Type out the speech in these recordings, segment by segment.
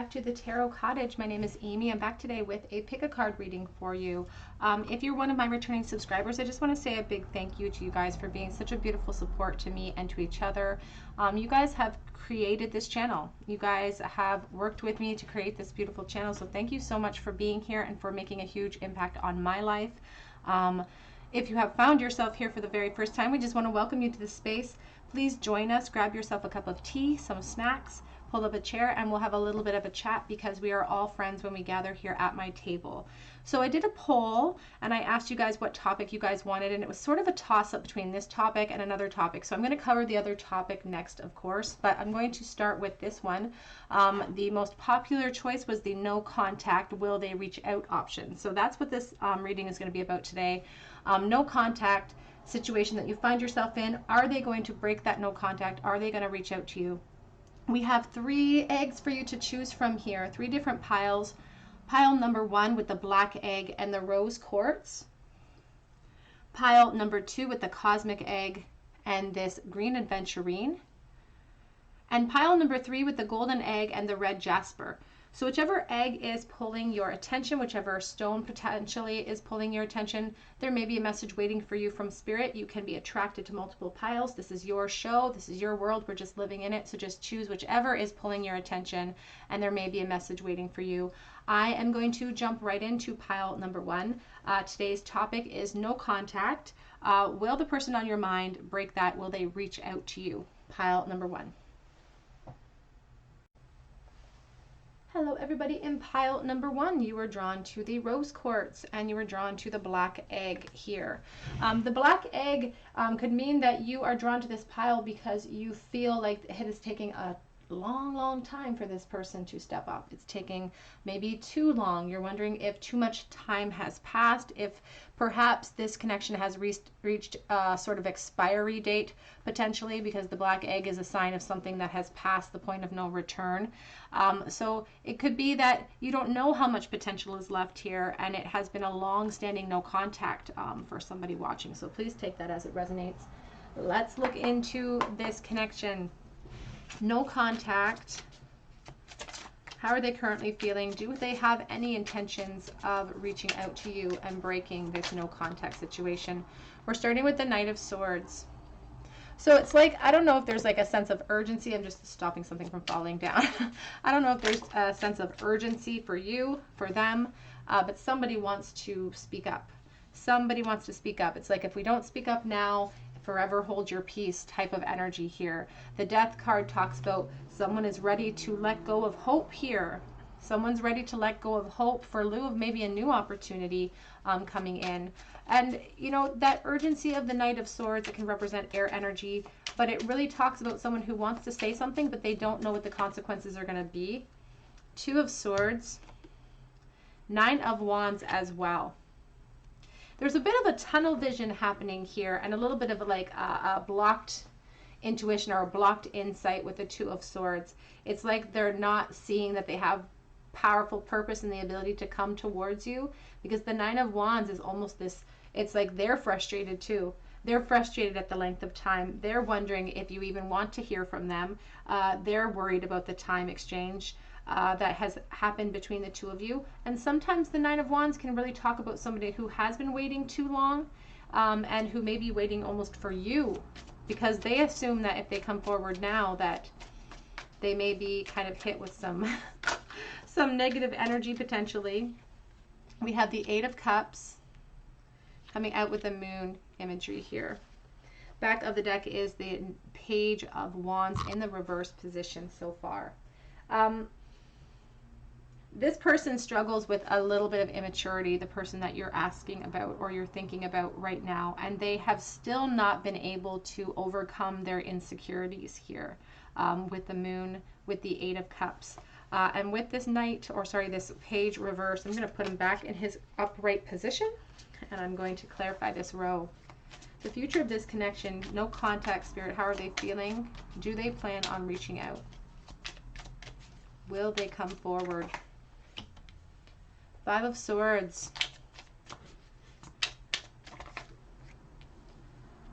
back to the Tarot Cottage. My name is Amy. I'm back today with a pick a card reading for you. If you're one of my returning subscribers, I just want to say a big thank you to you guys for being such a beautiful support to me and to each other. You guys have created this channel. You guys have worked with me to create this beautiful channel. So thank you so much for being here and for making a huge impact on my life. If you have found yourself here for the very first time, we just want to welcome you to this space. Please join us, grab yourself a cup of tea, some snacks, pull up a chair, and we'll have a little bit of a chat because we are all friends when we gather here at my table. So I did a poll and I asked you guys what topic you guys wanted, and it was sort of a toss-up between this topic and another topic. So I'm going to cover the other topic next, of course, but I'm going to start with this one. The most popular choice was the no contact, will they reach out option. So that's what this reading is going to be about today. No contact situation that you find yourself in. Are they going to break that no contact? Are they going to reach out to you? We have 3 eggs for you to choose from here, 3 different piles. Pile number 1 with the black egg and the rose quartz. Pile number 2 with the cosmic egg and this green aventurine. And pile number 3 with the golden egg and the red jasper. So whichever egg is pulling your attention, whichever stone potentially is pulling your attention, there may be a message waiting for you from spirit. You can be attracted to multiple piles. This is your show. This is your world. We're just living in it. So just choose whichever is pulling your attention, and there may be a message waiting for you. I am going to jump right into pile number 1. Today's topic is no contact. Will the person on your mind break that? Will they reach out to you? Pile number 1. Hello everybody, in pile number 1 you were drawn to the rose quartz and you were drawn to the black egg here. The black egg could mean that you are drawn to this pile because you feel like it is taking a long time for this person to step up. It's taking maybe too long. You're wondering if too much time has passed, if perhaps this connection has reached a sort of expiry date potentially, because the black egg is a sign of something that has passed the point of no return. So it could be that you don't know how much potential is left here, and it has been a long-standing no contact for somebody watching. So please take that as it resonates. Let's look into this connection. No contact. How are they currently feeling? Do they have any intentions of reaching out to you and breaking this no contact situation? We're starting with the Knight of Swords. So it's like, I don't know if there's like a sense of urgency. I'm just stopping something from falling down. I don't know if there's a sense of urgency for you, for them, but somebody wants to speak up. Somebody wants to speak up. It's like, if we don't speak up now, forever hold your peace type of energy here. The Death card talks about someone is ready to let go of hope here. Someone's ready to let go of hope for lieu of maybe a new opportunity coming in. And you know, that urgency of the Knight of Swords, it can represent air energy, but it really talks about someone who wants to say something, but they don't know what the consequences are going to be. 2 of Swords, 9 of Wands as well. There's a bit of a tunnel vision happening here, and a little bit of like a blocked intuition or a blocked insight with the 2 of Swords. It's like they're not seeing that they have powerful purpose and the ability to come towards you, because the 9 of Wands is almost this, it's like they're frustrated too. They're frustrated at the length of time. They're wondering if you even want to hear from them. They're worried about the time exchange that has happened between the 2 of you. And sometimes the 9 of Wands can really talk about somebody who has been waiting too long, and who may be waiting almost for you, because they assume that if they come forward now that they may be kind of hit with some some negative energy potentially. We have the 8 of Cups coming out with the moon imagery here. Back of the deck is the Page of Wands in the reverse position so far. This person struggles with a little bit of immaturity, the person that you're asking about or you're thinking about right now, and they have still not been able to overcome their insecurities here with the moon, with the 8 of Cups. And with this knight, or sorry, this page reverse, I'm going to put him back in his upright position, and I'm going to clarify this row. The future of this connection, no contact, spirit, how are they feeling? Do they plan on reaching out? Will they come forward? 5 of Swords.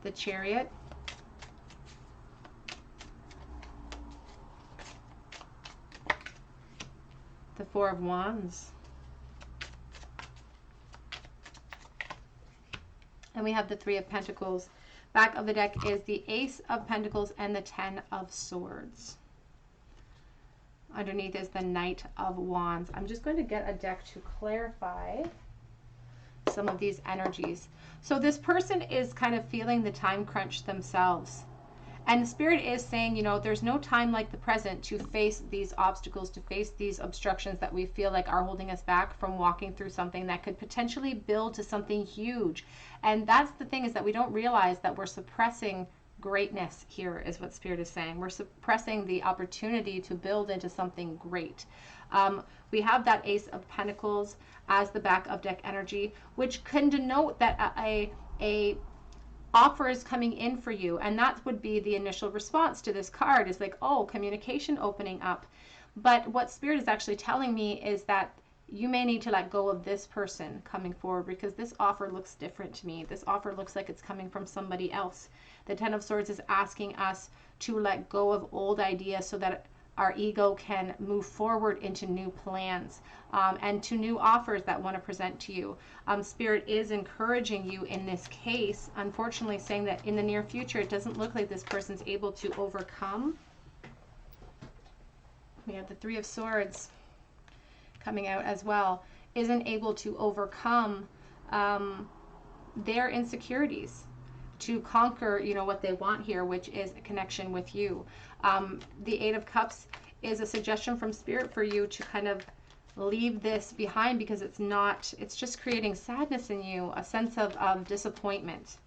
The Chariot. The Four of Wands. And we have the Three of Pentacles. Back of the deck is the Ace of Pentacles and the Ten of Swords. Underneath is the Knight of Wands. I'm just going to get a deck to clarify some of these energies. So this person is kind of feeling the time crunch themselves. And the Spirit is saying, you know, there's no time like the present to face these obstacles, to face these obstructions that we feel like are holding us back from walking through something that could potentially build to something huge. And that's the thing, is that we don't realize that we're suppressing greatness here, is what Spirit is saying. We're suppressing the opportunity to build into something great. We have that Ace of Pentacles as the back of deck energy, which can denote that a offer is coming in for you, and that would be the initial response to this card, is like, oh, communication opening up. But what Spirit is actually telling me is that you may need to let go of this person coming forward, because this offer looks different to me. This offer looks like it's coming from somebody else. The Ten of Swords is asking us to let go of old ideas so that our ego can move forward into new plans and to new offers that want to present to you. Spirit is encouraging you in this case, unfortunately saying that in the near future, it doesn't look like this person's able to overcome. We have the Three of Swords coming out as well, isn't able to overcome their insecurities, to conquer, you know, what they want here, which is a connection with you. The Eight of Cups is a suggestion from Spirit for you to kind of leave this behind, because it's just creating sadness in you, a sense of disappointment.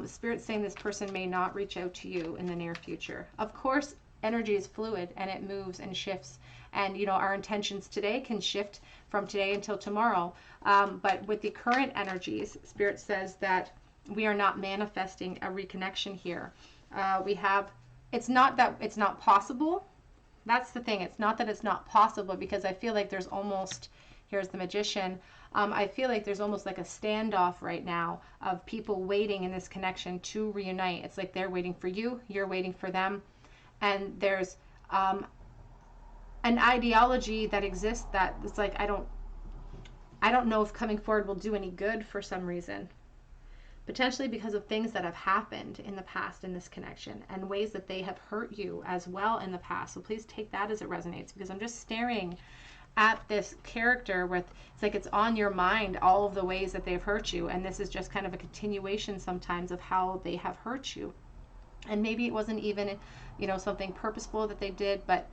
Spirit's saying this person may not reach out to you in the near future. Of course, energy is fluid and it moves and shifts. And, you know, our intentions today can shift from today until tomorrow. But with the current energies, Spirit says that we are not manifesting a reconnection here. It's not that it's not possible. That's the thing. It's not that it's not possible, because I feel like there's almost, here's the Magician, I feel like there's almost like a standoff right now of people waiting in this connection to reunite. It's like they're waiting for you, you're waiting for them. And there's an ideology that exists that it's like, I don't know if coming forward will do any good for some reason. Potentially because of things that have happened in the past in this connection, and ways that they have hurt you as well in the past. So please take that as it resonates, because I'm just staring at this character with, it's like it's on your mind, all of the ways that they've hurt you. And this is just kind of a continuation sometimes of how they have hurt you. And maybe it wasn't even, you know, something purposeful that they did, but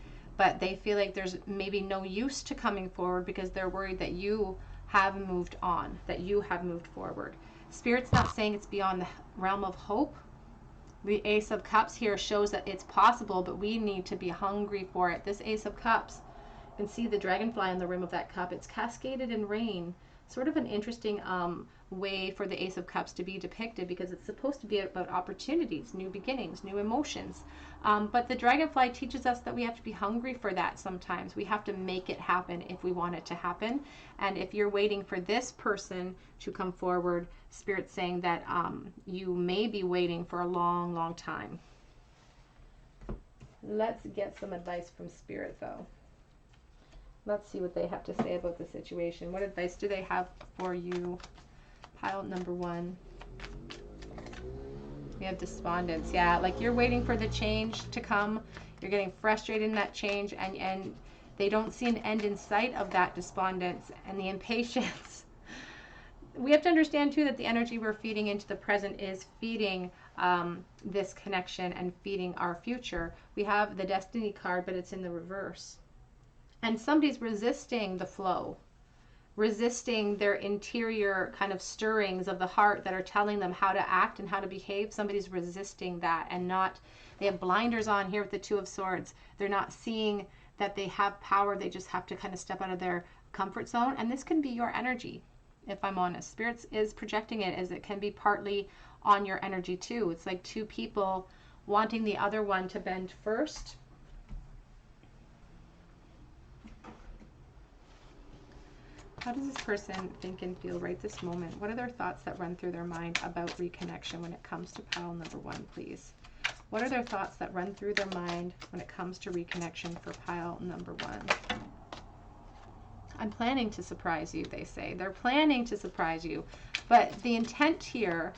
they feel like there's maybe no use to coming forward because they're worried that you have moved on, that you have moved forward. Spirit's not saying it's beyond the realm of hope. The Ace of Cups here shows that it's possible, but we need to be hungry for it. This Ace of Cups, you can see the dragonfly on the rim of that cup. It's cascaded in rain. Sort of an interesting way for the Ace of Cups to be depicted, because it's supposed to be about opportunities, new beginnings, new emotions. But the dragonfly teaches us that we have to be hungry for that sometimes. We have to make it happen if we want it to happen. And if you're waiting for this person to come forward, Spirit's saying that you may be waiting for a long, long time. Let's get some advice from Spirit, though. Let's see what they have to say about the situation. What advice do they have for you? Pile number one. We have despondence. Yeah, like you're waiting for the change to come. You're getting frustrated in that change, and they don't see an end in sight of that despondence and the impatience. We have to understand too that the energy we're feeding into the present is feeding this connection and feeding our future. We have the Destiny card, but it's in the reverse. And somebody's resisting the flow, resisting their interior kind of stirrings of the heart that are telling them how to act and how to behave. Somebody's resisting that, and not, they have blinders on here with the Two of Swords. They're not seeing that they have power. They just have to kind of step out of their comfort zone. And this can be your energy, if I'm honest. Spirit is projecting it as it can be partly on your energy too. It's like two people wanting the other one to bend first. How does this person think and feel right this moment? What are their thoughts that run through their mind about reconnection when it comes to pile number one, please? What are their thoughts that run through their mind when it comes to reconnection for pile number one? I'm planning to surprise you, they say. They're planning to surprise you. But the intent here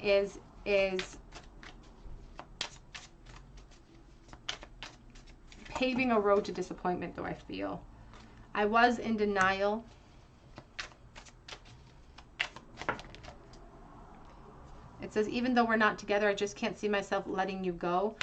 is paving a road to disappointment, though, I feel. I was in denial. It says, even though we're not together, I just can't see myself letting you go.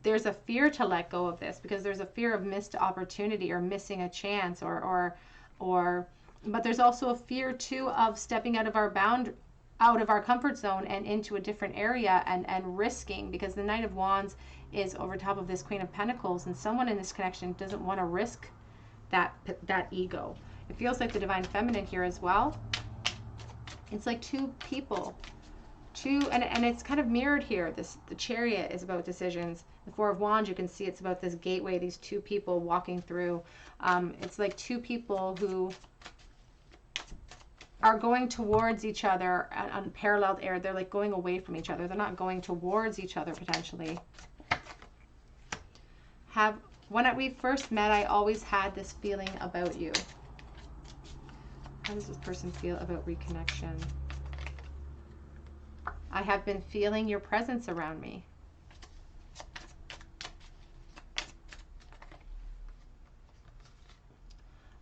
There's a fear to let go of this because there's a fear of missed opportunity or missing a chance but there's also a fear too of stepping out of our comfort zone and into a different area and risking, because the Knight of Wands is over top of this Queen of Pentacles, and someone in this connection doesn't want to risk that ego. It feels like the Divine Feminine here as well. It's like two people, and it's kind of mirrored here. The Chariot is about decisions. The Four of Wands, you can see it's about this gateway, these two people walking through. It's like two people who are going towards each other on parallel air. They're like going away from each other. They're not going towards each other potentially. When we first met, I always had this feeling about you. How does this person feel about reconnection? I have been feeling your presence around me.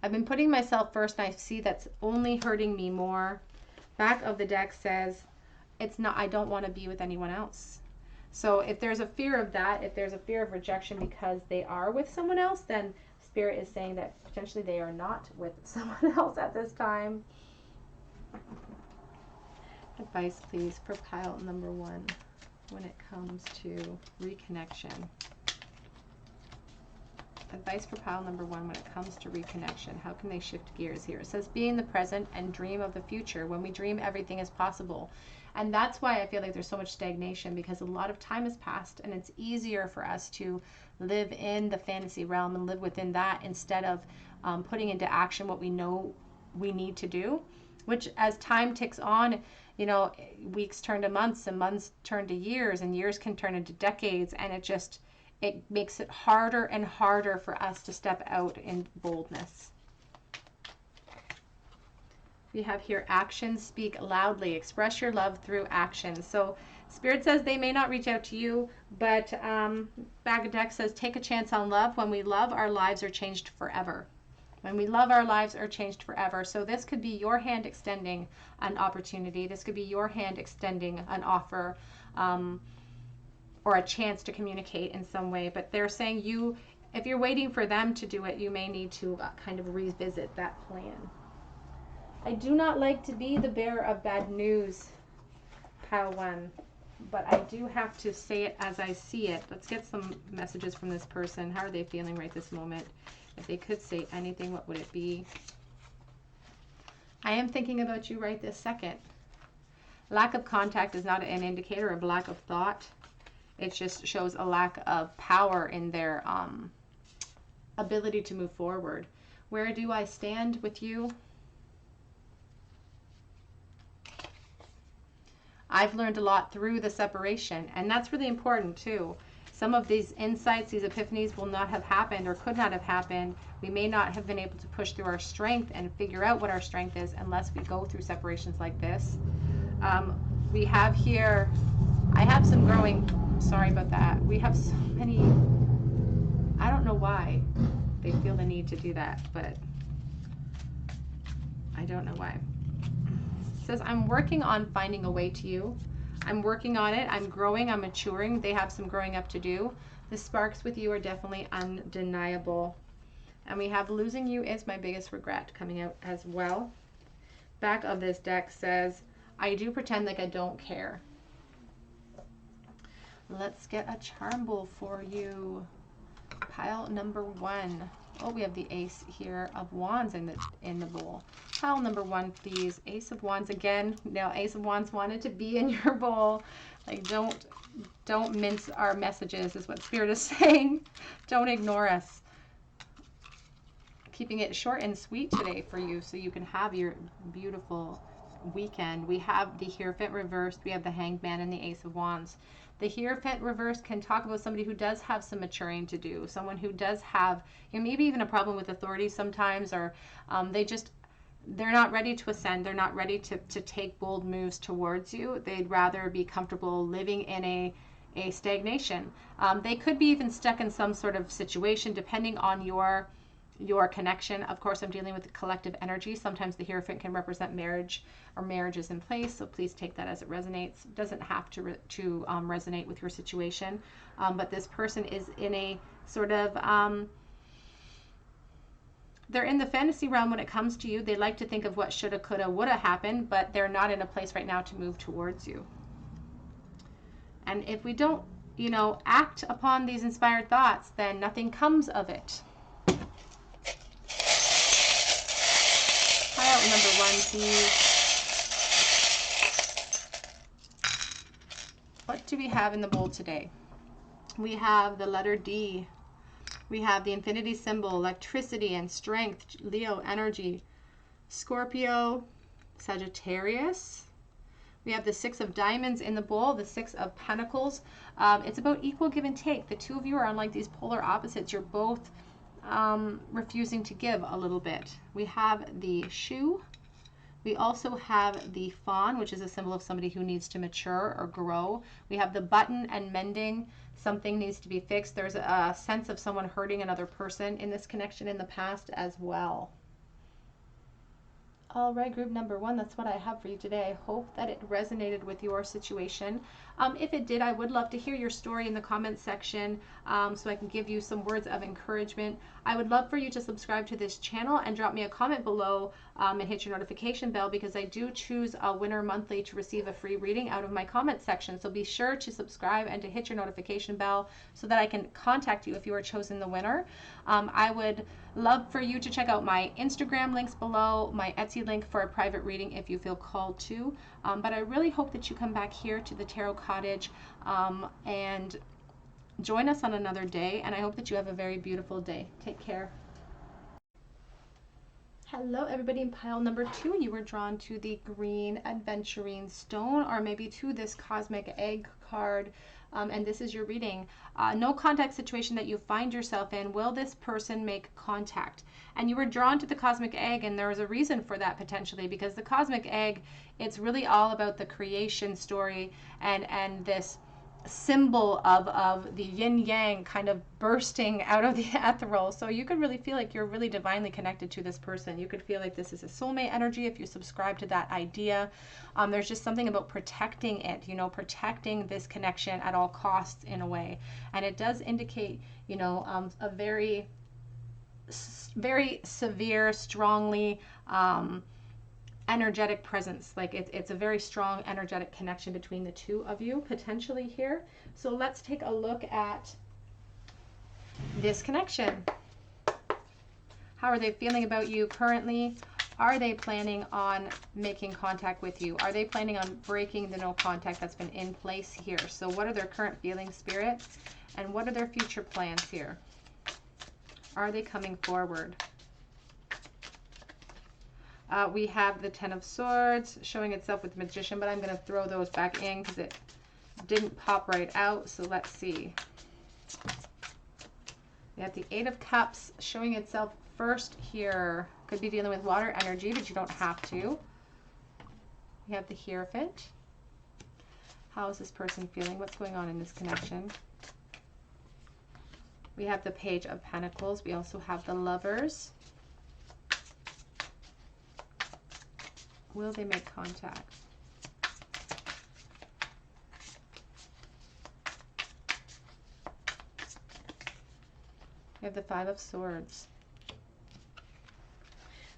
I've been putting myself first, and I see that's only hurting me more. Back of the deck says, I don't want to be with anyone else. So if there's a fear of that, if there's a fear of rejection because they are with someone else, then Spirit is saying that potentially they are not with someone else at this time. Advice, please, for pile number 1 when it comes to reconnection. Advice for pile number 1 when it comes to reconnection. How can they shift gears here? It says, be in the present and dream of the future. When we dream, everything is possible. And that's why I feel like there's so much stagnation, because a lot of time has passed, and it's easier for us to live in the fantasy realm and live within that instead of putting into action what we know we need to do, which as time ticks on, you know, weeks turn to months and months turn to years and years can turn into decades, and it makes it harder and harder for us to step out in boldness. We have here, actions speak loudly. Express your love through action. So Spirit says they may not reach out to you, but back of deck says, take a chance on love. When we love, our lives are changed forever. When we love, our lives are changed forever. So this could be your hand extending an opportunity. This could be your hand extending an offer, or a chance to communicate in some way. But they're saying if you're waiting for them to do it, you may need to kind of revisit that plan. I do not like to be the bearer of bad news, pile 1, but I do have to say it as I see it. Let's get some messages from this person. How are they feeling right this moment? If they could say anything, what would it be? I am thinking about you right this second. Lack of contact is not an indicator of lack of thought. It just shows a lack of power in their ability to move forward. Where do I stand with you? I've learned a lot through the separation, and that's really important too. Some of these insights, these epiphanies will not have happened or could not have happened. We may not have been able to push through our strength and figure out what our strength is unless we go through separations like this. We have here, I have some growing, sorry about that. We have so many, I don't know why they feel the need to do that, but I don't know why. It says, I'm working on finding a way to you. I'm working on it. I'm growing. I'm maturing. They have some growing up to do. The sparks with you are definitely undeniable. And we have losing you is my biggest regret coming out as well. Back of this deck says, I do pretend like I don't care. Let's get a charm bowl for you. Pile number 1. Oh, we have the Ace here of Wands in the bowl. Pile number 1, please. Ace of Wands again. Now, Ace of Wands wanted to be in your bowl. Like, don't mince our messages is what Spirit is saying. Don't ignore us. Keeping it short and sweet today for you so you can have your beautiful weekend. We have the Hierophant reversed, we have the Hanged Man, and the Ace of Wands. The Hierophant reversed can talk about somebody who does have some maturing to do, someone who does have, you know, maybe even a problem with authority sometimes, or they're not ready to ascend. They're not ready to take bold moves towards you. They'd rather be comfortable living in a stagnation. They could be even stuck in some sort of situation depending on your connection. Of course, I'm dealing with the collective energy. Sometimes the Hierophant can represent marriage or marriages in place, so please take that as it resonates. It doesn't have to resonate with your situation, but this person is in a sort of they're in the fantasy realm when it comes to you. They like to think of what shoulda, coulda, woulda happened, but they're not in a place right now to move towards you. And if we don't, you know, act upon these inspired thoughts, then nothing comes of it. Pile number 1, please. What do we have in the bowl today? We have the letter D. We have the infinity symbol, electricity and strength, Leo energy, Scorpio, Sagittarius. We have the 6 of diamonds in the bowl, the 6 of pentacles. It's about equal give and take. The two of you are on like these polar opposites. You're both refusing to give a little bit. We have the shoe. We also have the fawn, which is a symbol of somebody who needs to mature or grow. We have the button and mending. Something needs to be fixed. There's a sense of someone hurting another person in this connection in the past as well. All right, group number 1, that's what I have for you today. I hope that it resonated with your situation. If it did, I would love to hear your story in the comments section so I can give you some words of encouragement. I would love for you to subscribe to this channel and drop me a comment below and hit your notification bell, because I do choose a winner monthly to receive a free reading out of my comment section. So be sure to subscribe and to hit your notification bell so that I can contact you if you are chosen the winner. I would love for you to check out my Instagram links below, my Etsy link for a private reading if you feel called to. But I really hope that you come back here to the Tarot Cottage and join us on another day. And I hope that you have a very beautiful day. Take care. Hello everybody. In pile number 2, you were drawn to the green adventuring stone, or maybe to this cosmic egg card. And this is your reading. No contact situation that you find yourself in. Will this person make contact? And you were drawn to the cosmic egg, and there was a reason for that potentially, because the cosmic egg, it's really all about the creation story and this symbol of the yin yang kind of bursting out of the ethereal. So you could really feel like you're really divinely connected to this person. You could feel like this is a soulmate energy if you subscribe to that idea. There's just something about protecting it, you know, protecting this connection at all costs in a way. And it does indicate, you know, a very severe, strongly energetic presence. Like it's a very strong energetic connection between the two of you potentially here. So let's take a look at this connection. How are they feeling about you currently? Are they planning on making contact with you? Are they planning on breaking the no contact that's been in place here? So what are their current feelings, Spirit? And what are their future plans here? Are they coming forward? We have the 10 of Swords showing itself with the Magician, but I'm going to throw those back in because it didn't pop right out. So let's see. We have the 8 of Cups showing itself first here. Could be dealing with water energy, but you don't have to. We have the Hierophant. How is this person feeling? What's going on in this connection? We have the Page of Pentacles. We also have the Lovers. Will they make contact? We have the 5 of Swords.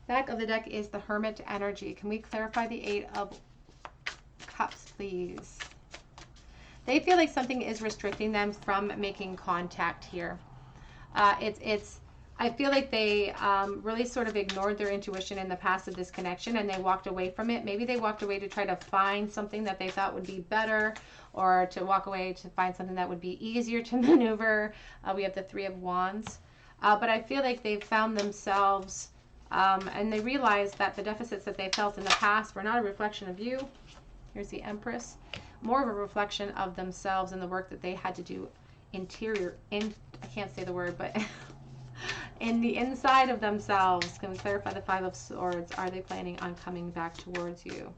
Back of the deck is the Hermit energy. Can we clarify the 8 of Cups, please? They feel like something is restricting them from making contact here. I feel like they really sort of ignored their intuition in the past of this connection, and they walked away from it. Maybe they walked away to try to find something that they thought would be better, or to walk away to find something that would be easier to maneuver. We have the 3 of Wands. But I feel like they've found themselves And they realize that the deficits that they felt in the past were not a reflection of you. Here's the Empress. More of a reflection of themselves and the work that they had to do I can't say the word, but in the inside of themselves. Can we clarify the Five of Swords? Are they planning on coming back towards you?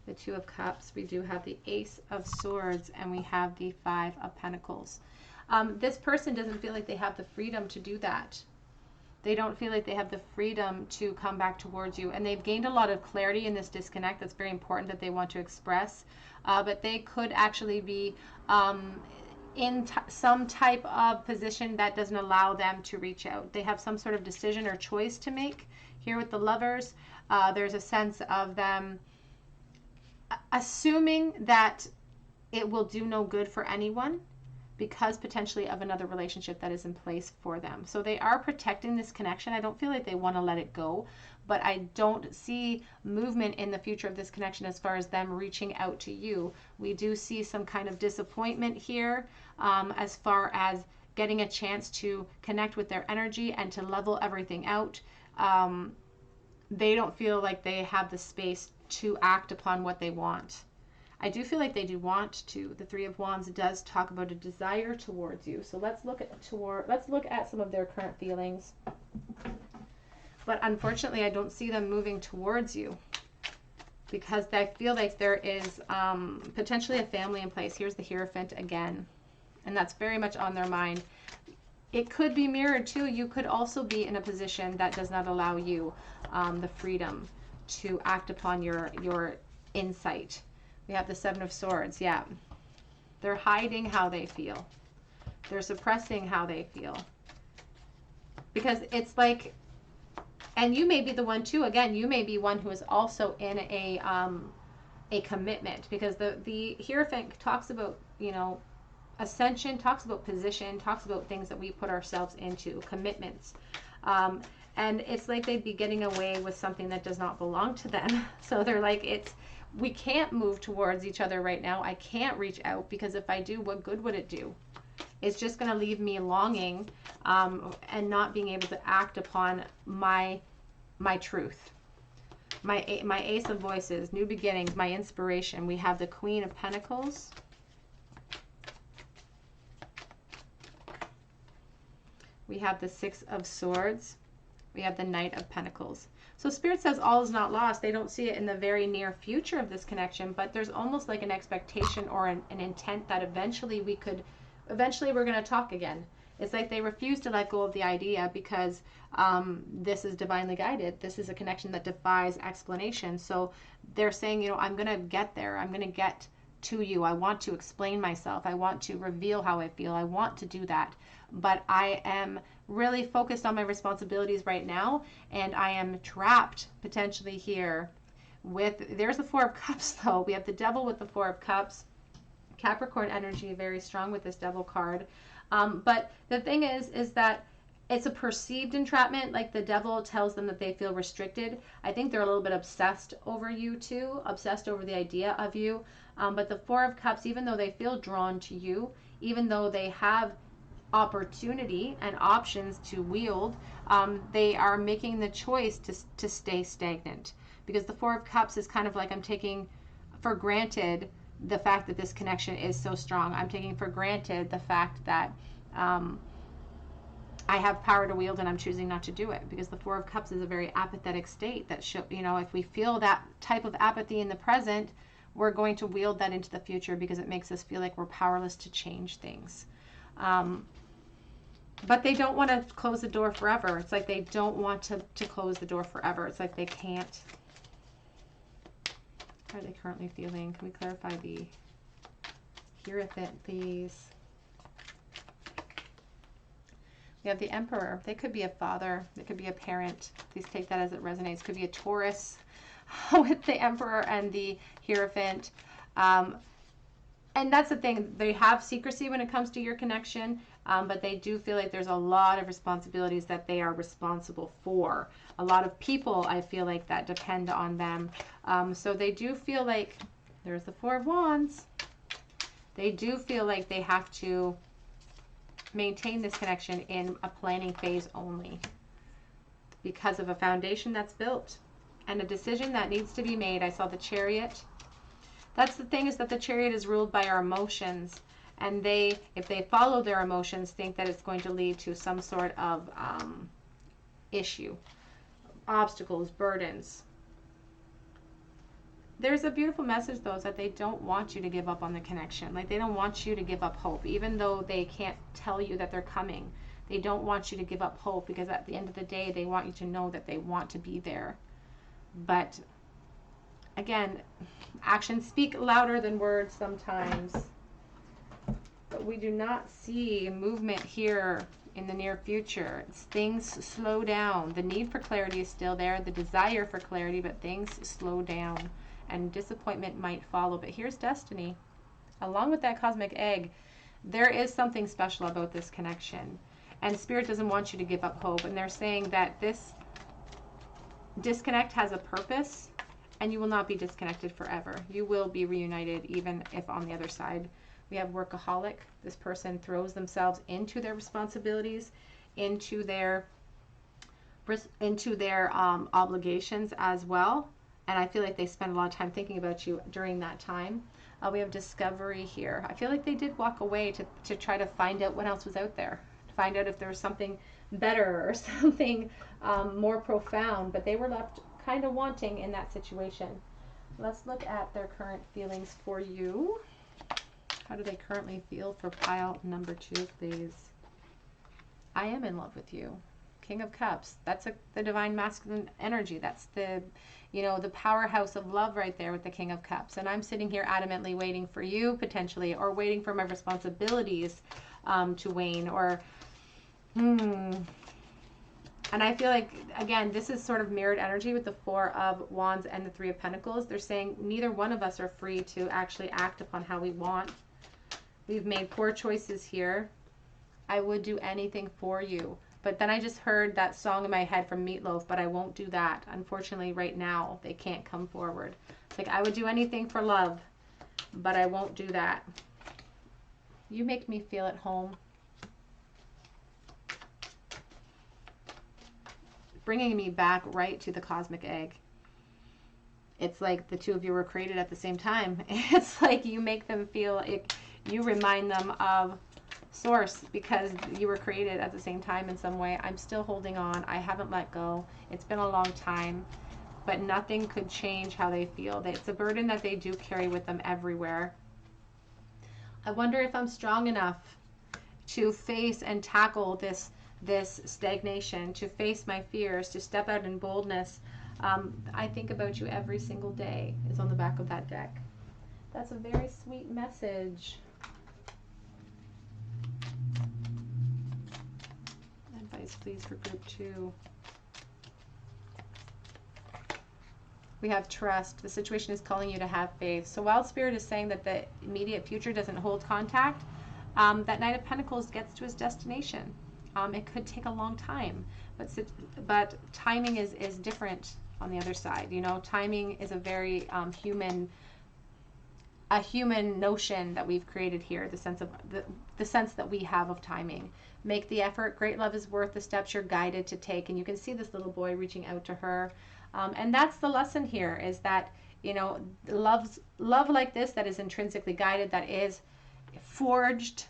The Two of Cups. We do have the Ace of Swords, and we have the Five of Pentacles. This person doesn't feel like they have the freedom to do that. They don't feel like they have the freedom to come back towards you. And they've gained a lot of clarity in this disconnect. That's very important that they want to express. But they could actually be in some type of position that doesn't allow them to reach out. They have some sort of decision or choice to make. Here with the Lovers, there's a sense of them assuming that it will do no good for anyone, because potentially of another relationship that is in place for them. So they are protecting this connection. I don't feel like they want to let it go, but I don't see movement in the future of this connection as far as them reaching out to you. We do see some kind of disappointment here as far as getting a chance to connect with their energy and to level everything out. They don't feel like they have the space to act upon what they want. I do feel like they do want to. The Three of Wands does talk about a desire towards you. So let's look at some of their current feelings. But unfortunately, I don't see them moving towards you, because I feel like there is potentially a family in place. Here's the Hierophant again, and that's very much on their mind. It could be mirrored too. You could also be in a position that does not allow you the freedom to act upon your insight. We have the Seven of Swords. Yeah. They're hiding how they feel. They're suppressing how they feel. Because it's like, and you may be the one too, again, you may be one who is also in a commitment, because the Hierophant talks about, you know, ascension, talks about position, talks about things that we put ourselves into, commitments. And it's like they'd be getting away with something that does not belong to them. So they're like, we can't move towards each other right now. I can't reach out, because if I do, what good would it do? It's just going to leave me longing and not being able to act upon my truth. My Ace of Voices, new beginnings, my inspiration. We have the Queen of Pentacles. We have the Six of Swords. We have the Knight of Pentacles. So Spirit says all is not lost. They don't see it in the very near future of this connection, but there's almost like an expectation or an intent that eventually we're going to talk again. It's like they refuse to let go of the idea, because this is divinely guided. This is a connection that defies explanation. So they're saying, you know, I'm going to get there. I'm going to get to you. I want to explain myself. I want to reveal how I feel. I want to do that. But I am really focused on my responsibilities right now, and I am trapped potentially here with, there's the Four of Cups though. We have the Devil with the Four of Cups. Capricorn energy very strong with this Devil card. But the thing is that it's a perceived entrapment. Like the Devil tells them that they feel restricted. I think they're a little bit obsessed over you too, obsessed over the idea of you. But the Four of Cups, even though they feel drawn to you, even though they have opportunity and options to wield, they are making the choice to stay stagnant, because the Four of Cups is kind of like, I'm taking for granted the fact that this connection is so strong. I'm taking for granted the fact that I have power to wield, and I'm choosing not to do it, because the Four of Cups is a very apathetic state that you know, if we feel that type of apathy in the present, we're going to wield that into the future, because it makes us feel like we're powerless to change things. But they don't want to close the door forever. It's like they don't want to close the door forever. It's like they can't. How are they currently feeling? Can we clarify the Hierophant, please? We have the Emperor. They could be a father. They could be a parent. Please take that as it resonates. Could be a Taurus with the Emperor and the Hierophant. And that's the thing. They have secrecy when it comes to your connection, but they do feel like there's a lot of responsibilities that they are responsible for. A lot of people, I feel like, that depend on them. So they do feel like, there's the Four of Wands. They do feel like they have to maintain this connection in a planning phase only because of a foundation that's built and a decision that needs to be made. I saw the Chariot. That's the thing, is that the Chariot is ruled by our emotions, and they, if they follow their emotions, think that it's going to lead to some sort of issue, obstacles, burdens. There's a beautiful message, though, is that they don't want you to give up on the connection. Like, they don't want you to give up hope, even though they can't tell you that they're coming. They don't want you to give up hope, because at the end of the day, they want you to know that they want to be there. But again, actions speak louder than words sometimes. But we do not see movement here in the near future. Things slow down. The need for clarity is still there, the desire for clarity, but things slow down. And disappointment might follow. But here's destiny. Along with that cosmic egg, there is something special about this connection. And Spirit doesn't want you to give up hope. And they're saying that this disconnect has a purpose, and you will not be disconnected forever. You will be reunited, even if on the other side we have workaholic. This person throws themselves into their responsibilities, into their obligations as well. And I feel like they spend a lot of time thinking about you during that time. We have discovery here. I feel like they did walk away to try to find out what else was out there, to find out if there was something better or something more profound, but they were left kind of wanting in that situation. Let's look at their current feelings for you. How do they currently feel for pile number 2, please? I am in love with you. King of Cups. That's the divine masculine energy. That's the, you know, the powerhouse of love right there with the King of Cups. And I'm sitting here adamantly waiting for you, potentially, or waiting for my responsibilities to wane, or and I feel like, again, this is sort of mirrored energy with the 4 of Wands and the 3 of Pentacles. They're saying neither one of us are free to actually act upon how we want. We've made poor choices here. I would do anything for you. But then I just heard that song in my head from Meatloaf, but I won't do that. Unfortunately, right now, they can't come forward. It's like, I would do anything for love, but I won't do that. You make me feel at home. Bringing me back right to the cosmic egg. It's like the 2 of you were created at the same time. It's like you make them feel, you remind them of source, because you were created at the same time in some way. I'm still holding on. I haven't let go. It's been a long time, but nothing could change how they feel. It's a burden that they do carry with them everywhere. I wonder if I'm strong enough to face and tackle this stagnation, to face my fears, to step out in boldness. I think about you every single day is on the back of that deck. That's a very sweet message. Advice, please, for group 2. We have trust. The situation is calling you to have faith. So while Spirit is saying that the immediate future doesn't hold contact, that Knight of Pentacles gets to his destination. It could take a long time, but timing is different on the other side. You know, timing is a very human notion that we've created here. The sense that we have of timing. Make the effort. Great love is worth the steps you're guided to take. And you can see this little boy reaching out to her. And that's the lesson here, is that, you know, love like this, that is intrinsically guided, that is forged,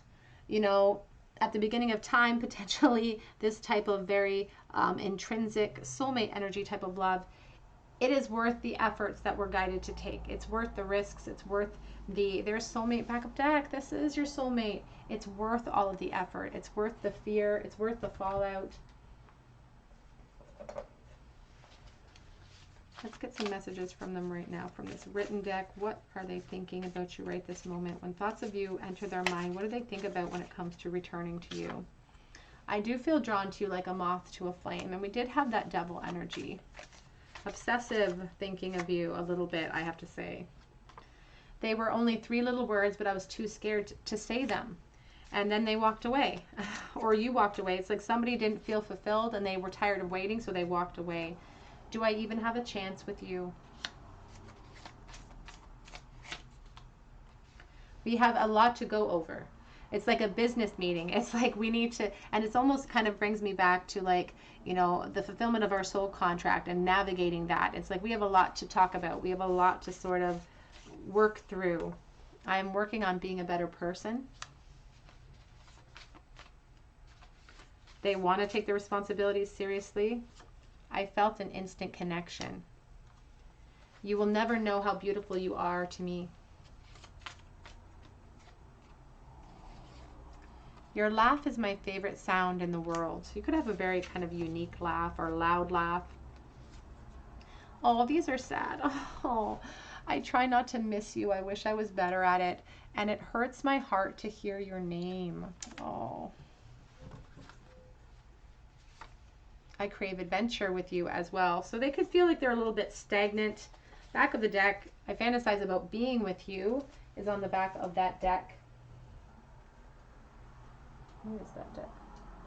you know, at the beginning of time, potentially this type of very intrinsic soulmate energy type of love. It is worth the efforts that we're guided to take. It's worth the risks. It's worth there's soulmate backup deck. This is your soulmate. It's worth all of the effort. It's worth the fear. It's worth the fallout. Let's get some messages from them right now from this written deck. What are they thinking about you right this moment? When thoughts of you enter their mind, what do they think about when it comes to returning to you? I do feel drawn to you like a moth to a flame. And we did have that devil energy. Obsessive thinking of you a little bit, I have to say. They were only 3 little words, but I was too scared to say them. And then they walked away. Or you walked away. It's like somebody didn't feel fulfilled and they were tired of waiting, so they walked away. Do I even have a chance with you? We have a lot to go over. It's like a business meeting. It's like we need to, and it's almost kind of brings me back to like, you know, the fulfillment of our soul contract and navigating that. It's like we have a lot to talk about. We have a lot to sort of work through. I'm working on being a better person. They want to take their responsibilities seriously. I felt an instant connection. You will never know how beautiful you are to me. Your laugh is my favorite sound in the world. You could have a very kind of unique laugh or loud laugh. Oh, these are sad. Oh, I try not to miss you. I wish I was better at it. And it hurts my heart to hear your name. Oh. I crave adventure with you as well. So they could feel like they're a little bit stagnant. Back of the deck, I fantasize about being with you is on the back of that deck. Where is that deck?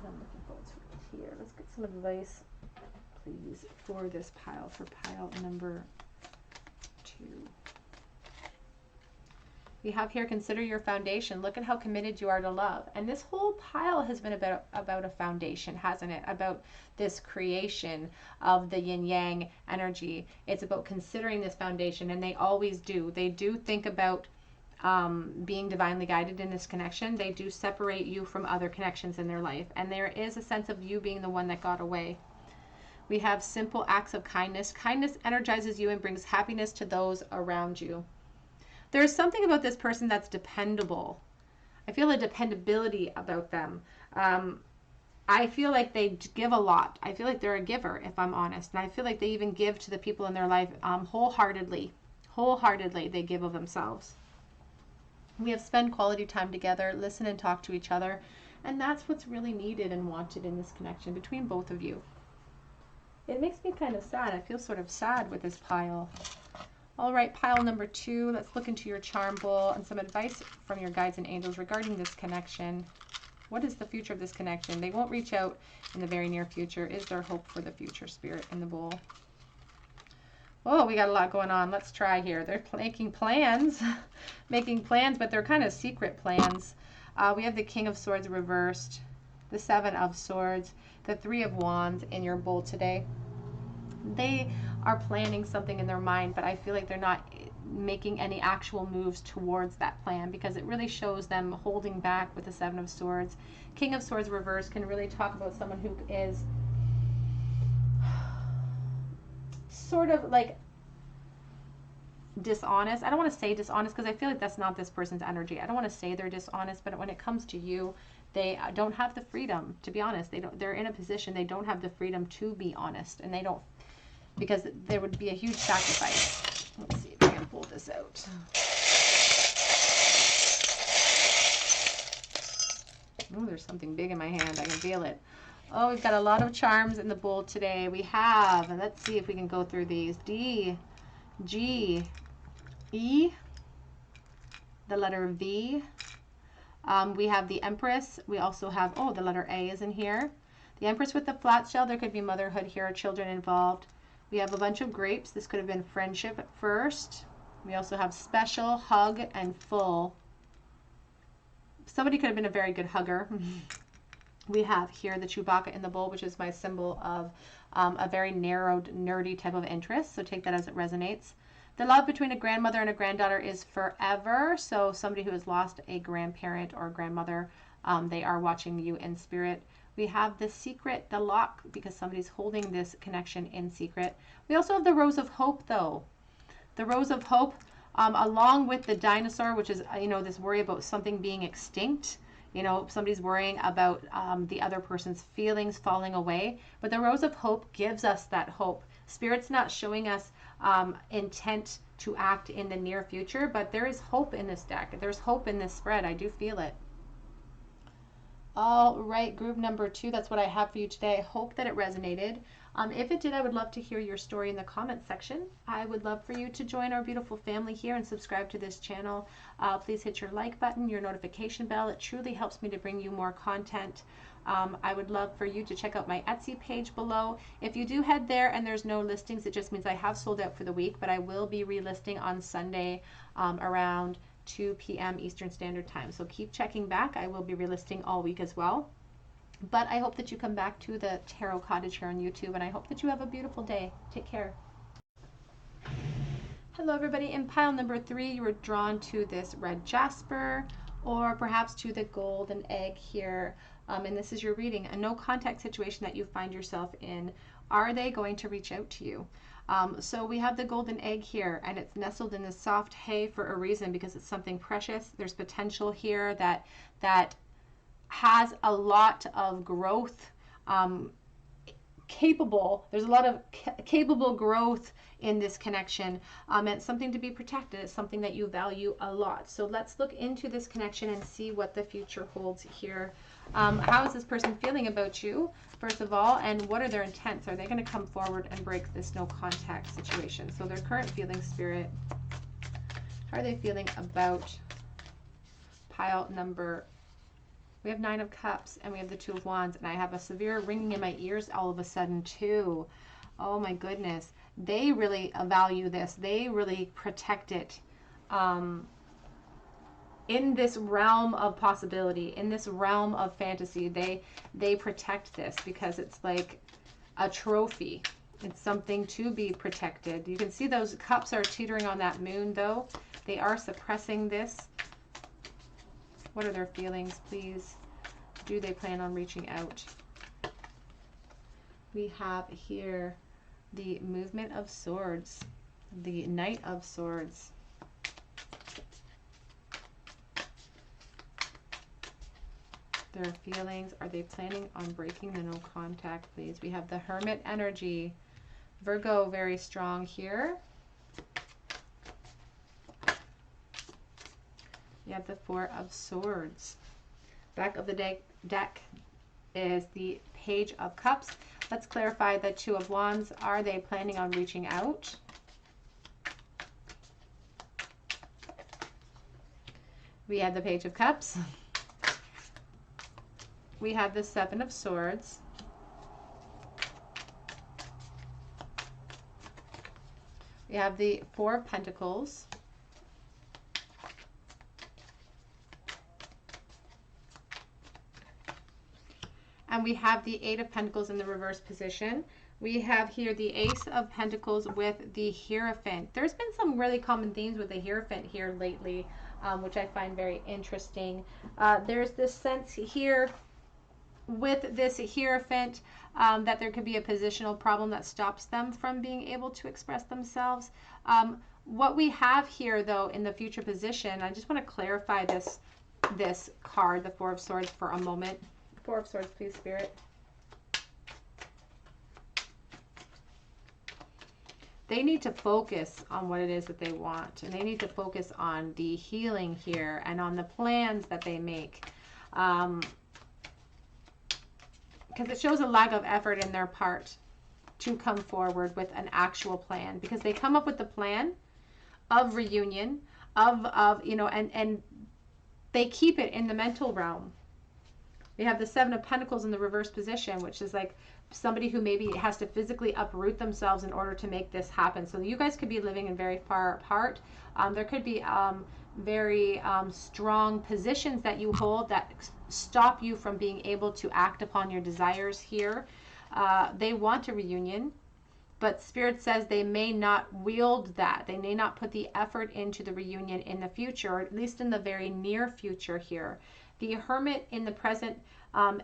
I'm looking for it's right here. Let's get some advice, please, for this pile, for pile number 2. We have here, consider your foundation. Look at how committed you are to love. And this whole pile has been about a foundation, hasn't it? About this creation of the yin-yang energy. It's about considering this foundation, and they always do. They do think about being divinely guided in this connection. They do separate you from other connections in their life. And there is a sense of you being the one that got away. We have simple acts of kindness. Kindness energizes you and brings happiness to those around you. There's something about this person that's dependable. I feel a dependability about them. I feel like they give a lot. I feel like they're a giver, if I'm honest. And I feel like they even give to the people in their life wholeheartedly. Wholeheartedly, they give of themselves. We have spent quality time together, listen and talk to each other. And that's what's really needed and wanted in this connection between both of you. It makes me kind of sad. I feel sort of sad with this pile. All right, pile number 2, let's look into your charm bowl and some advice from your guides and angels regarding this connection. What is the future of this connection? They won't reach out in the very near future. Is there hope for the future, Spirit, in the bowl? Oh, we got a lot going on. Let's try here. They're making plans, making plans, but they're kind of secret plans. We have the King of Swords reversed, the 7 of Swords, the 3 of Wands in your bowl today. They are planning something in their mind, but I feel like they're not making any actual moves towards that plan because it really shows them holding back with the 7 of Swords. King of Swords reverse can really talk about someone who is sort of like dishonest. I don't want to say dishonest because I feel like that's not this person's energy. I don't want to say they're dishonest, but when it comes to you, they don't have the freedom, to be honest. They're in a position they don't have the freedom to be honest, and they don't, because there would be a huge sacrifice. Let's see if I can pull this out. Oh, there's something big in my hand. I can feel it. Oh, we've got a lot of charms in the bowl today. We have, and let's see if we can go through these. D, G, E, the letter V. We have the Empress. We also have, oh, the letter A is in here. The Empress with the flat shell. There could be motherhood here, children involved. We have a bunch of grapes. This could have been friendship at first. We also have special, hug, and full. Somebody could have been a very good hugger. We have here the Chewbacca in the bowl, which is my symbol of a very narrowed, nerdy type of interest. So take that as it resonates. The love between a grandmother and a granddaughter is forever. So somebody who has lost a grandparent or a grandmother, they are watching you in spirit. We have the secret, the lock, because somebody's holding this connection in secret. We also have the Rose of Hope, though. The Rose of Hope, along with the dinosaur, which is, this worry about something being extinct. Somebody's worrying about the other person's feelings falling away. But the Rose of Hope gives us that hope. Spirit's not showing us intent to act in the near future, but there is hope in this deck. There's hope in this spread. I do feel it. All right, group number 2, that's what I have for you today. I hope that it resonated. If it did, I would love to hear your story in the comment section. I would love for you to join our beautiful family here and subscribe to this channel. Please hit your like button, your notification bell. It truly helps me to bring you more content. I would love for you to check out my Etsy page below. If you do head there and there's no listings, it just means I have sold out for the week, but I will be relisting on Sunday around 2 p.m. Eastern Standard Time. So keep checking back. I will be relisting all week as well. But I hope that you come back to the Tarot Cottage here on YouTube, and I hope that you have a beautiful day. Take care. Hello everybody. In pile number 3, you were drawn to this red jasper, or perhaps to the golden egg here. And this is your reading, a no contact situation that you find yourself in. Are they going to reach out to you? So we have the golden egg here, and it's nestled in this soft hay for a reason, because it's something precious. There's potential here that has a lot of growth, there's a lot of capable growth in this connection. It's something to be protected. It's something that you value a lot. So let's look into this connection and see what the future holds here. How is this person feeling about you, first of all, and what are their intents? Are they going to come forward and break this no contact situation? So their current feeling, Spirit. How are they feeling about pile number? We have 9 of Cups, and we have the 2 of Wands, and I have a severe ringing in my ears all of a sudden too. Oh my goodness. They really value this. They really protect it. In this realm of possibility, in this realm of fantasy, they protect this because it's like a trophy. It's something to be protected. You can see those cups are teetering on that moon though. They are suppressing this. What are their feelings, please? Do they plan on reaching out? We have here the movement of swords, the Knight of Swords. Their feelings, are they planning on breaking the no contact, please? We have the Hermit energy. Virgo, very strong here. You have the 4 of Swords. Back of the deck is the Page of Cups. Let's clarify the 2 of Wands. Are they planning on reaching out? We have the Page of Cups. We have the 7 of Swords. We have the 4 of Pentacles. And we have the 8 of Pentacles in the reverse position. We have here the Ace of Pentacles with the Hierophant. There's been some really common themes with the Hierophant here lately, which I find very interesting. There's this sense here with this Hierophant that there could be a positional problem that stops them from being able to express themselves. What we have here, though, in the future position, I just want to clarify this card, the 4 of Swords, for a moment. 4 of Swords, please, Spirit. They need to focus on what it is that they want, and they need to focus on the healing here and on the plans that they make. Because it shows a lack of effort in their part to come forward with an actual plan, because they come up with the plan of reunion, you know, and they keep it in the mental realm. We have the 7 of Pentacles in the reverse position, which is like somebody who maybe has to physically uproot themselves in order to make this happen. So you guys could be living in very far apart. There could be very strong positions that you hold that stop you from being able to act upon your desires here. They want a reunion, but Spirit says they may not wield that. They may not put the effort into the reunion in the future, or at least in the very near future here. The Hermit in the present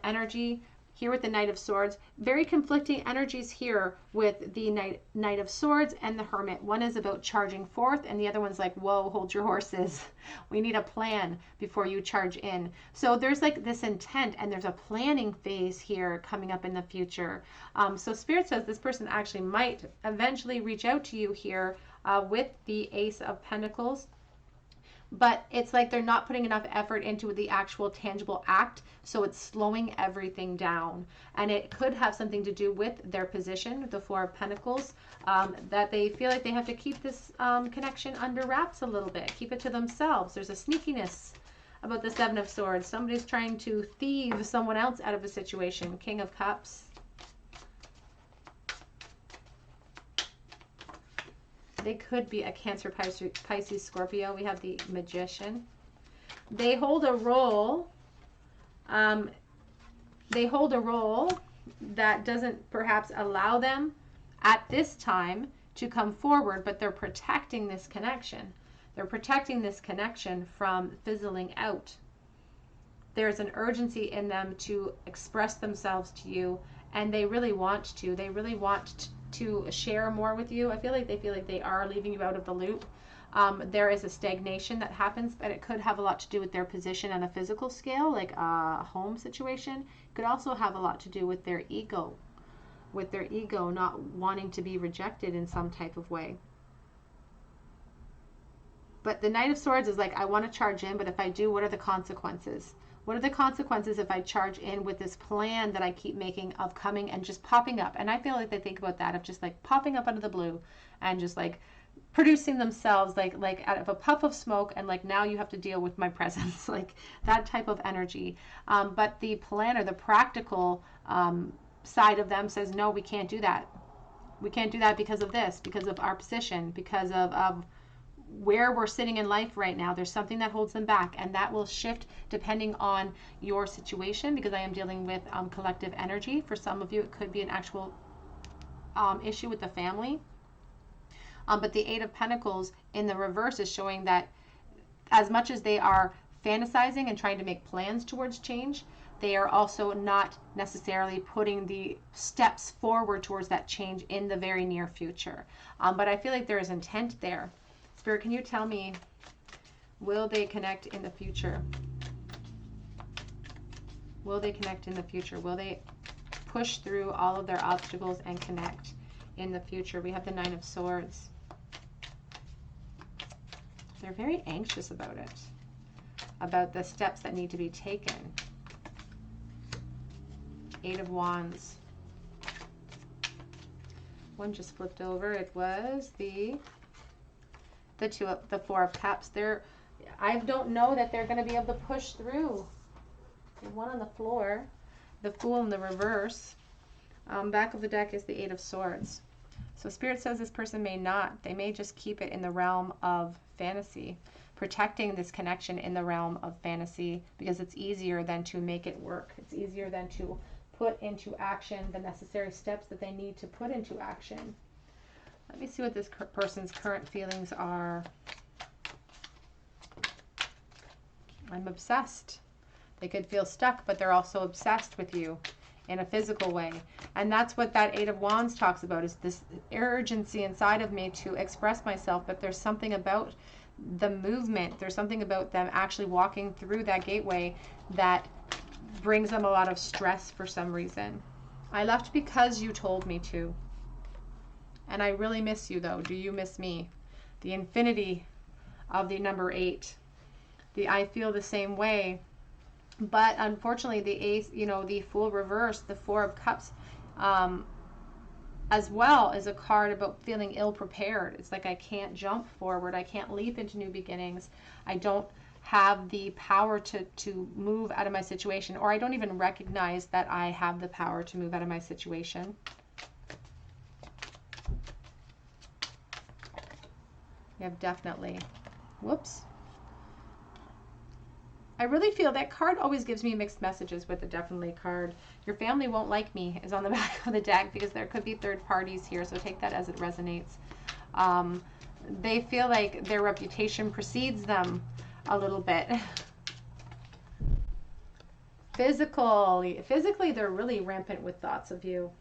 energy here with the Knight of Swords. Very conflicting energies here with the Knight of Swords and the Hermit. One is about charging forth, and the other one's like, whoa, hold your horses. We need a plan before you charge in. So there's like this intent, and there's a planning phase here coming up in the future. So Spirit says this person actually might eventually reach out to you here with the Ace of Pentacles. But it's like they're not putting enough effort into the actual tangible act, so it's slowing everything down. And it could have something to do with their position, the 4 of Pentacles, that they feel like they have to keep this connection under wraps a little bit, keep it to themselves. There's a sneakiness about the 7 of Swords. Somebody's trying to thieve someone else out of a situation. King of Cups. They could be a Cancer, Pisces, Scorpio. We have the Magician. They hold a role. They hold a role that doesn't perhaps allow them at this time to come forward, but they're protecting this connection. They're protecting this connection from fizzling out. There's an urgency in them to express themselves to you, and they really want to. They really want to share more with you. I feel like they are leaving you out of the loop. There is a stagnation that happens, but it could have a lot to do with their position on a physical scale, like a home situation. It could also have a lot to do with their ego, not wanting to be rejected in some type of way. But the Knight of Swords is like, I want to charge in, but if I do, what are the consequences? What are the consequences if I charge in with this plan that I keep making of coming and just popping up? And I feel like they think about that, of just like popping up out of the blue and just like producing themselves like out of a puff of smoke, and like, now you have to deal with my presence, like that type of energy. But the planner, the practical side of them says, no, we can't do that. We can't do that because of this, because of our position, because of where we're sitting in life right now. There's something that holds them back, and that will shift depending on your situation, because I am dealing with collective energy. For some of you, it could be an actual issue with the family. But the Eight of Pentacles in the reverse is showing that as much as they are fantasizing and trying to make plans towards change, they are also not necessarily putting the steps forward towards that change in the very near future. But I feel like there is intent there. Spirit, can you tell me, will they connect in the future? Will they connect in the future? Will they push through all of their obstacles and connect in the future? We have the Nine of Swords. They're very anxious about it, about the steps that need to be taken. Eight of Wands. One just flipped over. It was the Four of Cups. I don't know that they're going to be able to push through. The one on the floor, the Fool in the reverse. Back of the deck is the Eight of Swords. So Spirit says this person may not. They may just keep it in the realm of fantasy, protecting this connection in the realm of fantasy, because it's easier than to make it work. It's easier than to put into action the necessary steps that they need to put into action. Let me see what this person's current feelings are. I'm obsessed. They could feel stuck, but they're also obsessed with you in a physical way. And that's what that Eight of Wands talks about, is this urgency inside of me to express myself. But there's something about the movement. There's something about them actually walking through that gateway that brings them a lot of stress for some reason. I left because you told me to. And I really miss you, though. Do you miss me? The infinity of the number 8. I feel the same way. But unfortunately, the Ace, the Fool reverse, the Four of Cups, as well, is a card about feeling ill-prepared. It's like, I can't jump forward. I can't leap into new beginnings. I don't have the power to move out of my situation, or I don't even recognize that I have the power to move out of my situation. You have definitely, whoops. I really feel that card always gives me mixed messages with the definitely card. Your family won't like me is on the back of the deck, because there could be third parties here, so take that as it resonates. They feel like their reputation precedes them a little bit. Physically, they're really rampant with thoughts of you.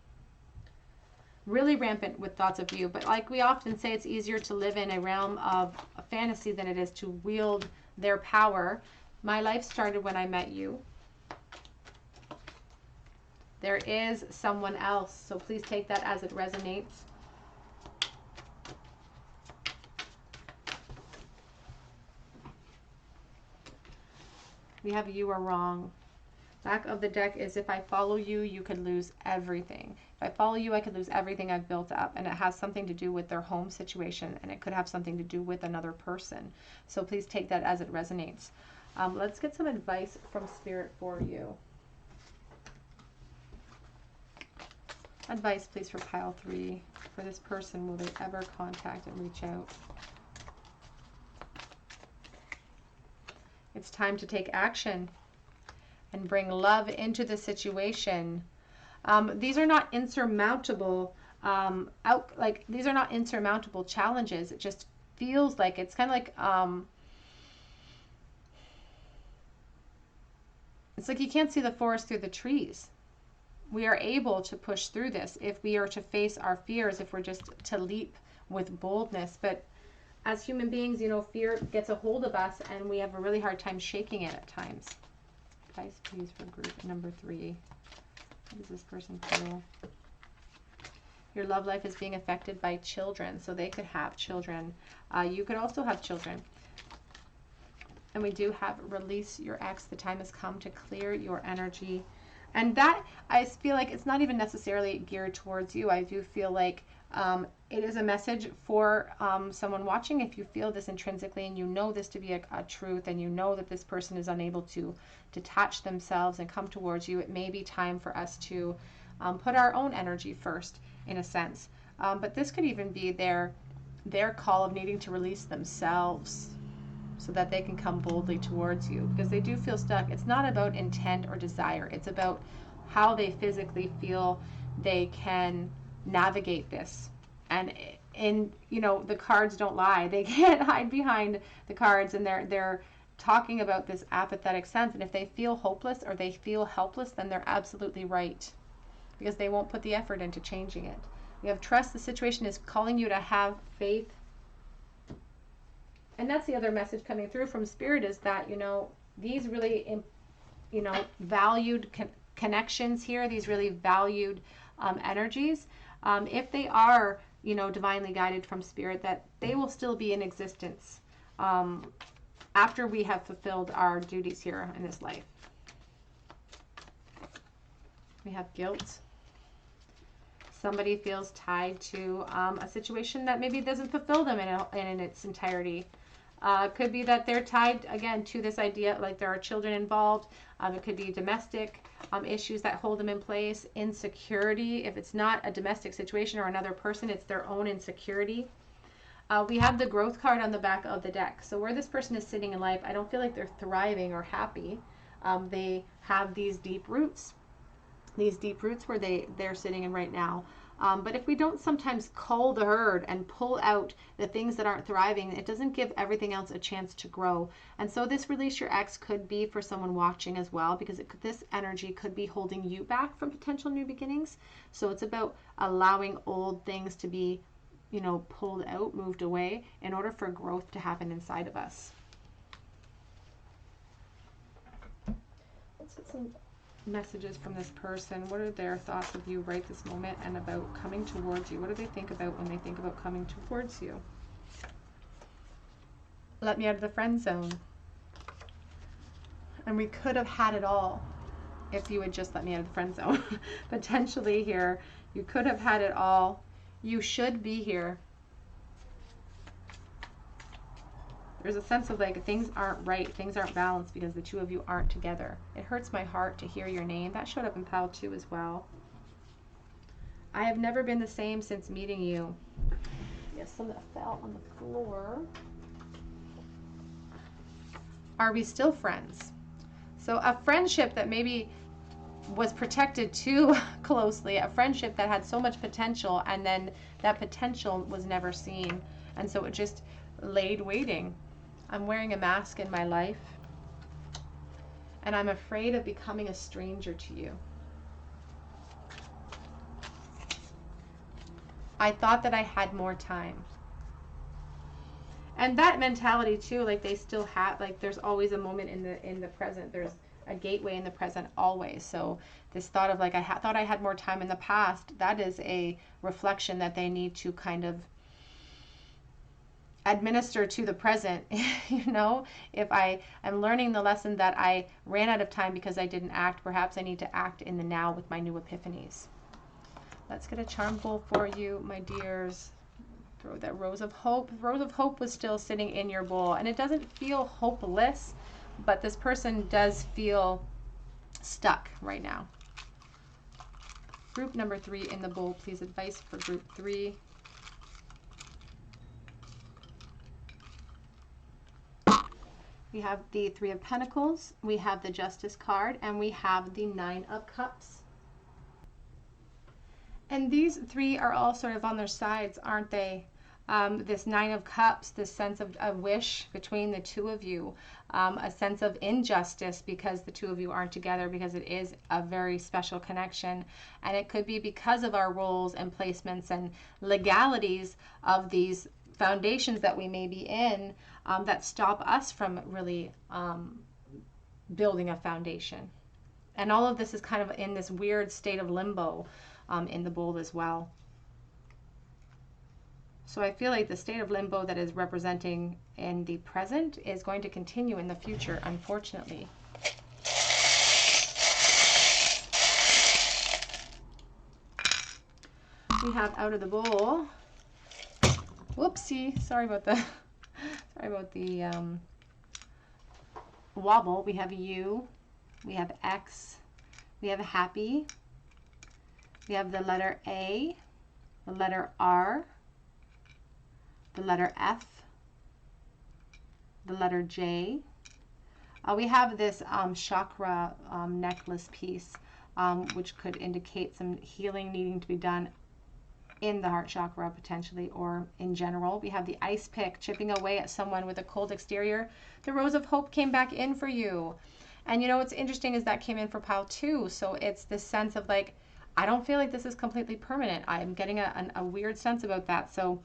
Really rampant with thoughts of you. But like we often say, it's easier to live in a realm of a fantasy than it is to wield their power. My life started when I met you. There is someone else, so please take that as it resonates. We have you are wrong. Back of the deck is, if I follow you, you could lose everything. If I follow you, I could lose everything I've built up. And it has something to do with their home situation, and it could have something to do with another person. So please take that as it resonates. Let's get some advice from Spirit for you. Advice, please, for pile 3. For this person, will they ever contact and reach out? It's time to take action and bring love into the situation. These are not insurmountable these are not insurmountable challenges. It just feels like it's kind of like it's like you can't see the forest through the trees. We are able to push through this if we are to face our fears, if we're just to leap with boldness. But as human beings, you know, fear gets a hold of us and we have a really hard time shaking it at times. Advice, please, for group number 3. How does this person feel? Your love life is being affected by children, so they could have children. You could also have children. And we do have release your ex. The time has come to clear your energy. And that, I feel like it's not even necessarily geared towards you. I do feel like it is a message for someone watching. If you feel this intrinsically and you know this to be a truth, and you know that this person is unable to detach themselves and come towards you, it may be time for us to put our own energy first, in a sense. But this could even be their call of needing to release themselves so that they can come boldly towards you, because they do feel stuck. It's not about intent or desire. It's about how they physically feel they can navigate this. And you know, the cards don't lie. They can't hide behind the cards, and they're talking about this apathetic sense. And if they feel hopeless or they feel helpless, then they're absolutely right, because they won't put the effort into changing it. We have trust. The situation is calling you to have faith. And that's the other message coming through from Spirit, is that, you know, these really, you know, valued connections here, these really valued energies, if they are, you know, divinely guided from Spirit, that they will still be in existence after we have fulfilled our duties here in this life. We have guilt. Somebody feels tied to a situation that maybe doesn't fulfill them in its entirety. Could be that they're tied, again, to this idea, like there are children involved. It could be domestic issues that hold them in place. Insecurity. If it's not a domestic situation or another person, it's their own insecurity. We have the growth card on the back of the deck. So where this person is sitting in life, I don't feel like they're thriving or happy. They have these deep roots. These deep roots where they're sitting in right now. But if we don't sometimes cull the herd and pull out the things that aren't thriving, it doesn't give everything else a chance to grow. And so this release your ex could be for someone watching as well, because this energy could be holding you back from potential new beginnings. So it's about allowing old things to be, you know, pulled out, moved away, in order for growth to happen inside of us. Let's get some messages from this person. What are their thoughts of you right this moment and about coming towards you? What do they think about when they think about coming towards you? Let me out of the friend zone. And we could have had it all if you would just let me out of the friend zone. Potentially here, you could have had it all. You should be here. There's a sense of like things aren't right, things aren't balanced because the two of you aren't together. It hurts my heart to hear your name. That showed up in pile 2 as well. I have never been the same since meeting you. Yes, some that fell on the floor. Are we still friends? So a friendship that maybe was protected too closely, a friendship that had so much potential, and then that potential was never seen. And so it just laid waiting. I'm wearing a mask in my life, and I'm afraid of becoming a stranger to you. I thought that I had more time. And that mentality too, like they still have, like there's always a moment in the present. There's a gateway in the present always. So this thought of like I thought I had more time in the past, that is a reflection that they need to kind of administer to the present. You know, if I am learning the lesson that I ran out of time because I didn't act, perhaps I need to act in the now with my new epiphanies. Let's get a charm bowl for you, my dears. Throw that Rose of Hope. Rose of Hope was still sitting in your bowl, and it doesn't feel hopeless, but this person does feel stuck right now. Group number 3 in the bowl, please. Advice for group 3. We have the 3 of Pentacles, we have the Justice card, and we have the 9 of Cups. And these 3 are all sort of on their sides, aren't they? This 9 of Cups, this sense of a wish between the 2 of you, a sense of injustice because the 2 of you aren't together, because it is a very special connection. And it could be because of our roles and placements and legalities of these foundations that we may be in that stop us from really building a foundation. And all of this is kind of in this weird state of limbo in the bowl as well. So I feel like the state of limbo that is representing in the present is going to continue in the future, unfortunately. We have out of the bowl, whoopsie, sorry about the wobble. We have you, we have X, we have happy, we have the letter A, the letter R, the letter F, the letter J. We have this chakra necklace piece, which could indicate some healing needing to be done in the heart chakra potentially, or in general. We have the ice pick chipping away at someone with a cold exterior. The Rose of Hope came back in for you. And you know what's interesting is that came in for pile 2. So it's this sense of like, I don't feel like this is completely permanent. I'm getting a weird sense about that. So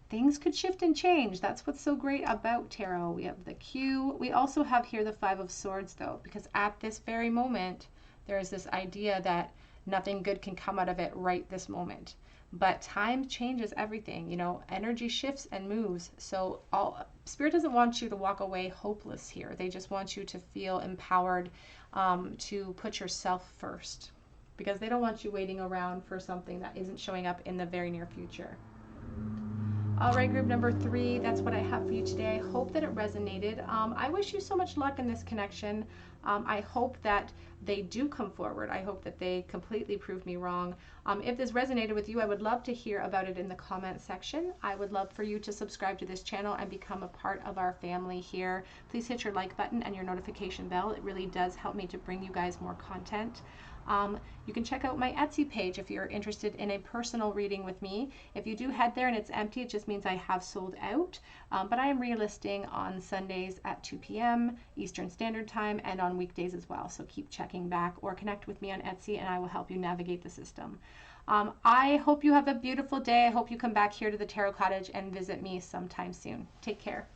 things could shift and change. That's what's so great about tarot. We have the Q. We also have here the 5 of Swords though, because at this very moment, there is this idea that nothing good can come out of it right this moment. But time changes everything, you know, energy shifts and moves. So Spirit doesn't want you to walk away hopeless here. They just want you to feel empowered to put yourself first, because they don't want you waiting around for something that isn't showing up in the very near future. All right, group number 3, that's what I have for you today. I hope that it resonated. I wish you so much luck in this connection. I hope that they do come forward. I hope that they completely prove me wrong. If this resonated with you, I would love to hear about it in the comment section. I would love for you to subscribe to this channel and become a part of our family here. Please hit your like button and your notification bell. It really does help me to bring you guys more content. You can check out my Etsy page if you're interested in a personal reading with me. If you do head there and it's empty, it just means I have sold out. But I am relisting on Sundays at 2 p.m. Eastern Standard Time and on weekdays as well. So keep checking back or connect with me on Etsy and I will help you navigate the system. I hope you have a beautiful day. I hope you come back here to the Tarot Cottage and visit me sometime soon. Take care.